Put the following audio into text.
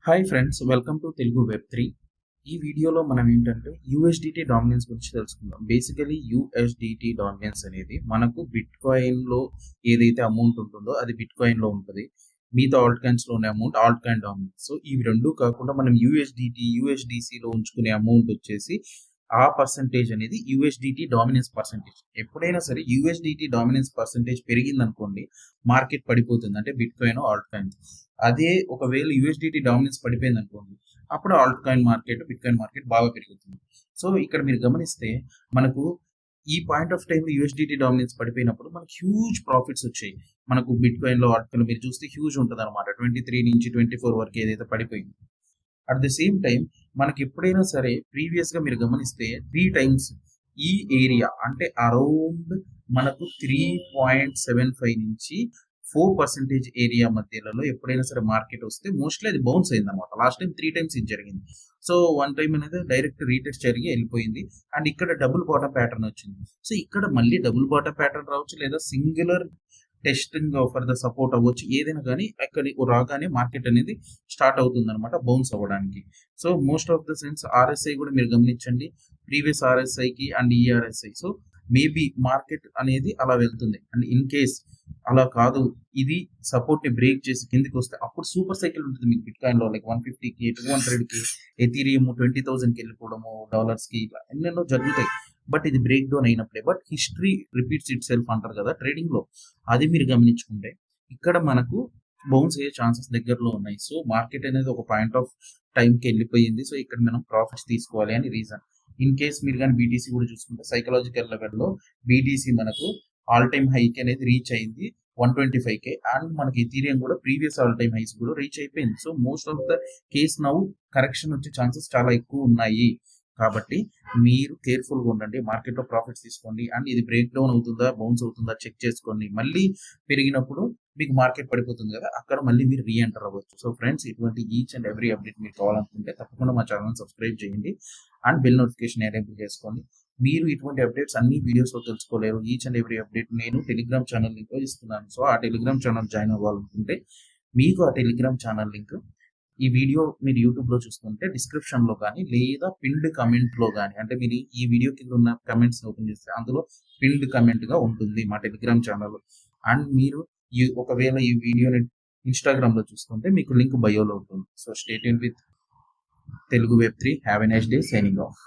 Hi friends, welcome to Telugu web 3. ఈ వీడియోలో మనం ఏంటంటే యూఎస్డిటీ డామినెన్స్ గురించి తెలుసుకుందాం. బేసికలీ యూఎస్డిటీ డామినెన్స్ అనేది మనకు బిట్ కాయిన్లో ఏదైతే అమౌంట్ ఉంటుందో అది బిట్ కాయిన్లో ఉంటుంది. మిగతా ఆల్ట్ కాయిన్స్లో ఉన్న amount Alt coin dominance. So ఇవి రెండు కాకుండా మనం యూఎస్డిసిలో ఉంచుకునే అమౌంట్ వచ్చేసి ఆ పర్సంటేజ్ అనేది యూఎస్డిటీ డామినెన్స్ పర్సంటేజ్. ఎప్పుడైనా సరే యూఎస్డిటీ డామినెన్స్ పర్సంటేజ్ పెరిగింది అనుకోండి, మార్కెట్ పడిపోతుంది, అంటే బిట్ కాయిన్ ఆల్ట్ కాయిన్. అదే ఒకవేళ యూఎస్డిటీ డామినెన్స్ పడిపోయింది అనుకోండి, అప్పుడు Alt coin market, bit coin market బాగా పెరుగుతుంది. సో ఇక్కడ మీరు గమనిస్తే మనకు ఈ point of time USDT dominance పడిపోయినప్పుడు మనకు హ్యూజ్ ప్రాఫిట్స్ వచ్చాయి. మనకు బిట్ కాయిన్లో ఆల్ట్ కాయిన్ మీరు చూస్తే హ్యూజ్ ఉంటుంది అనమాట. 23 నుంచి 24 వరకు ఏదైతే పడిపోయింది. అట్ ది సేమ్ టైం మనకి ఎప్పుడైనా సరే ప్రీవియస్గా మీరు గమనిస్తే 3 టైమ్స్ ఈ ఏరియా అంటే అరౌండ్ మనకు 3.75 నుంచి 4% ఏరియా మధ్యలో ఎప్పుడైనా సరే మార్కెట్ వస్తే మోస్ట్లీ అది బౌన్స్ అయింది అనమాట. లాస్ట్ టైం 3 టైమ్స్ ఇది జరిగింది. సో 1 టైం అనేది డైరెక్ట్ రీటెస్ట్ జరిగి వెళ్ళిపోయింది. అండ్ ఇక్కడ డబుల్ బాటమ్ ప్యాటర్న్ వచ్చింది. సో ఇక్కడ మళ్ళీ డబుల్ బాటమ్ ప్యాటర్న్ రావచ్చు, లేదా singular testing for the support అవ్వచ్చు. ఏదైనా కానీ అక్కడ రాగానే మార్కెట్ అనేది స్టార్ట్ అవుతుంది అనమాట బౌన్స్ అవ్వడానికి. So most of the sense RSI కూడా మీరు గమనించండి, ప్రీవియస్ ఆర్ఎస్ఐకి and ERSI. So maybe market అనేది అలా వెళ్తుంది. అండ్ ఇన్ కేస్ అలా కాదు, ఇది సపోర్ట్ ని బ్రేక్ చేసి కిందికి వస్తే అప్పుడు సూపర్ సైకిల్ ఉంటుంది మీకు బిట్ కాయిన్ లో. లైక్ 150కి 200కి ఎథీరియం 20,000కి వెళ్ళిపోవడము, డాలర్స్ కి, ఇట్లా ఎన్నెన్నో జరుగుతాయి. బట్ ఇది బ్రేక్ డౌన్ అయినప్పుడే. But history repeats itself అంటారు కదా ట్రేడింగ్ లో, అది మీరు గమనించుకుంటే ఇక్కడ మనకు బౌన్స్ అయ్యే ఛాన్సెస్ దగ్గరలో ఉన్నాయి. సో మార్కెట్ అనేది ఒక పాయింట్ ఆఫ్ టైంకి వెళ్ళిపోయింది. సో ఇక్కడ మనం ప్రాఫిట్స్ తీసుకోవాలి అని రీజన్. ఇన్ కేస్ మీరు కానీ బీటీసీ కూడా చూసుకుంటే సైకలాజికల్ లెవెల్లో బీటీసీ మనకు ఆల్ టైమ్ హైక్ అనేది రీచ్ అయింది 125K. అండ్ మనకి ఇథీరియం కూడా ప్రీవియస్ ఆల్ టైమ్ హైస్ కూడా రీచ్ అయిపోయింది. So most of the case now correction వచ్చే ఛాన్సెస్ చాలా ఎక్కువ ఉన్నాయి. కాబట్టి మీరు కేర్ఫుల్గా ఉండండి, మార్కెట్లో ప్రాఫిట్స్ తీసుకోండి. అండ్ ఇది బ్రేక్ డౌన్ అవుతుందా, బౌన్స్ అవుతుందా చెక్ చేసుకోండి. మళ్ళీ పెరిగినప్పుడు మీకు మార్కెట్ పడిపోతుంది కదా, అక్కడ మళ్ళీ మీరు రీఎంటర్ అవ్వచ్చు. సో ఫ్రెండ్స్, ఇటువంటి ఈచ్ అండ్ ఎవ్రీ అప్డేట్ మీకు కావాలనుకుంటే తప్పకుండా మా ఛానల్ సబ్స్క్రైబ్ చేయండి అండ్ బెల్ నోటిఫికేషన్ ఎనేబుల్ చేసుకోండి. మీరు ఇటువంటి అప్డేట్స్ అన్ని వీడియోస్లో తెలుసుకోలేరు. ఈచ్ అండ్ ఎవ్రీ అప్డేట్ నేను టెలిగ్రామ్ ఛానల్ లింక్ ఇస్తున్నాను. సో ఆ టెలిగ్రామ్ ఛానల్ జాయిన్ అవ్వాలనుకుంటే మీకు ఆ టెలిగ్రామ్ ఛానల్ లింక్ ఈ వీడియో మీరు యూట్యూబ్లో చూస్తుంటే డిస్క్రిప్షన్లో కానీ, లేదా పిన్డ్ కమెంట్లో కానీ, అంటే మీరు ఈ వీడియో కింద ఉన్న కమెంట్స్ ఓపెన్ చేస్తే అందులో పిన్డ్ కమెంట్గా ఉంటుంది మా టెలిగ్రామ్ ఛానల్. అండ్ మీరు ఒకవేళ ఈ వీడియోని ఇన్స్టాగ్రామ్లో చూస్తుంటే మీకు లింక్ బయోలో ఉంటుంది. So stay tuned with Telugu web 3. Have a nice day. Signing off.